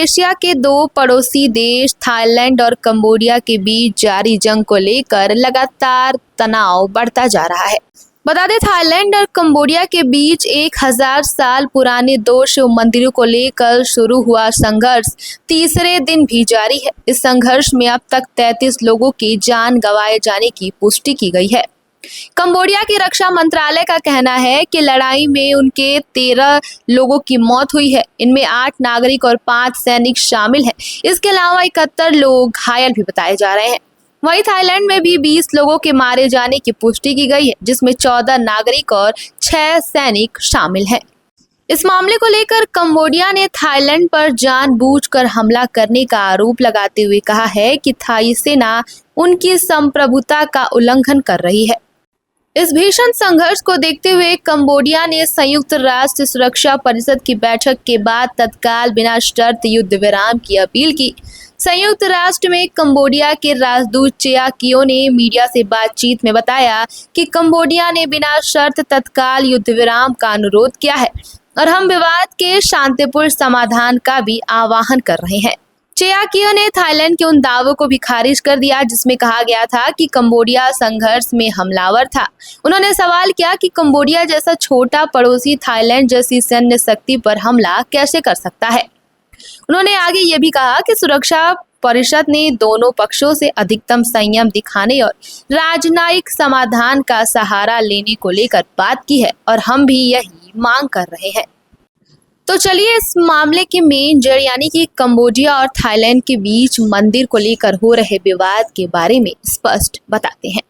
Asia के दो पड़ोसी देश थाईलैंड और कंबोडिया के बीच जारी जंग को लेकर लगातार तनाव बढ़ता जा रहा है। बता दें, थाईलैंड और कंबोडिया के बीच 1000 साल पुराने दो शिव मंदिरों को लेकर शुरू हुआ संघर्ष तीसरे दिन भी जारी है। इस संघर्ष में अब तक 33 लोगों की जान गंवाए जाने की पुष्टि की गई है। कंबोडिया की रक्षा मंत्रालय का कहना है कि लड़ाई में उनके 13 लोगों की मौत हुई है। इनमें 8 नागरिक और 5 सैनिक शामिल हैं। इसके अलावा 71 लोग घायल भी बताए जा रहे हैं। वहीं थाईलैंड में भी 20 लोगों के मारे जाने की पुष्टि की गई है, जिसमें 14 नागरिक और 6 सैनिक शामिल हैं। इस मामले को लेकर कंबोडिया ने थाईलैंड पर जानबूझकर हमला करने का आरोप लगाते हुए कहा है कि थाई सेना उनकी संप्रभुता का उल्लंघन कर रही है। इस भीषण संघर्ष को देखते हुए कंबोडिया ने संयुक्त राष्ट्र सुरक्षा परिषद की बैठक के बाद तत्काल बिना शर्त युद्ध विराम की अपील की। संयुक्त राष्ट्र में कंबोडिया के राजदूत चेया कियो ने मीडिया से बातचीत में बताया कि कंबोडिया ने बिना शर्त तत्काल युद्ध विराम का अनुरोध किया है और हम विवाद के शांतिपूर्ण समाधान का भी आह्वान कर रहे हैं। चेया कियो ने थाईलैंड के उन दावों को भी खारिज कर दिया जिसमें कहा गया था कि कंबोडिया संघर्ष में हमलावर था। उन्होंने सवाल किया कि कंबोडिया जैसा छोटा पड़ोसी थाईलैंड जैसी सैन्य शक्ति पर हमला कैसे कर सकता है। उन्होंने आगे ये भी कहा कि सुरक्षा परिषद ने दोनों पक्षों से अधिकतम संयम दिखाने और राजनयिक समाधान का सहारा लेने को लेकर बात की है और हम भी यही मांग कर रहे हैं। तो चलिए इस मामले की मेन जड़ यानी कि कंबोडिया और थाईलैंड के बीच मंदिर को लेकर हो रहे विवाद के बारे में स्पष्ट बताते हैं।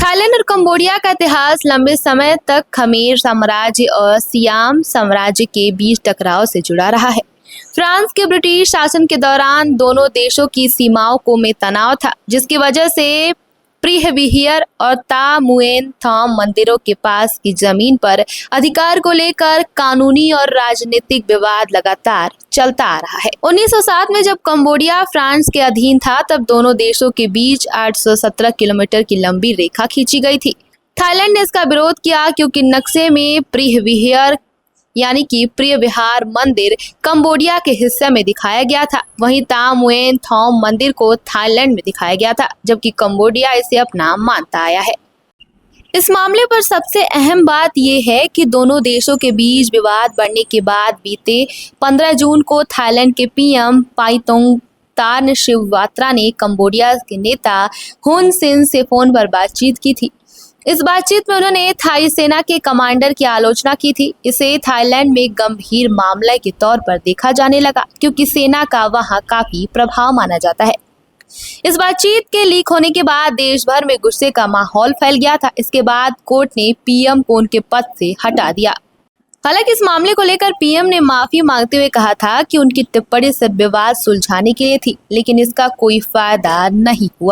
थाईलैंड और कंबोडिया का इतिहास लंबे समय तक खमेर साम्राज्य और सियाम साम्राज्य के बीच टकराव से जुड़ा रहा है। फ्रांस के ब्रिटिश शासन के दौरान दोनों देशों की सीमाओं में तनाव था, जिसकी वजह से प्रीहविहियर और ता मुएन थॉम मंदिरों के पास की जमीन पर अधिकार को लेकर कानूनी और राजनीतिक विवाद लगातार चलता आ रहा है। 1907 में जब कंबोडिया फ्रांस के अधीन था, तब दोनों देशों के बीच 817 किलोमीटर की लंबी रेखा खींची गई थी। थाईलैंड ने इसका विरोध किया क्योंकि नक्शे में प्रीहविहियर यानी कि प्रिय विहार मंदिर कंबोडिया के हिस्से में दिखाया गया था। वहीं ता मुएन थॉम मंदिर को थाईलैंड में दिखाया गया था, जबकि कंबोडिया इसे अपना मानता आया है। इस मामले पर सबसे अहम बात यह है कि दोनों देशों के बीच विवाद बढ़ने के बाद बीते 15 जून को थाईलैंड के पीएम पाइतोंग शिववात्रा ने कंबोडिया के नेता हुन सेन से फोन पर बातचीत की थी। इस बातचीत में उन्होंने थाई सेना के कमांडर की आलोचना की थी। इसे थाईलैंड में गंभीर मामले के तौर पर देखा जाने लगा क्योंकि सेना का वहां काफी प्रभाव माना जाता है। इस बातचीत के लीक होने के बाद देश भर में गुस्से का माहौल फैल गया था। इसके बाद कोर्ट ने पीएम को उनके पद से हटा दिया। हालांकि इस मामले को लेकर पीएम ने माफी मांगते हुए कहा था कि उनकी टिप्पणी सिर्फ विवाद सुलझाने के लिए थी, लेकिन इसका कोई फायदा नहीं हुआ।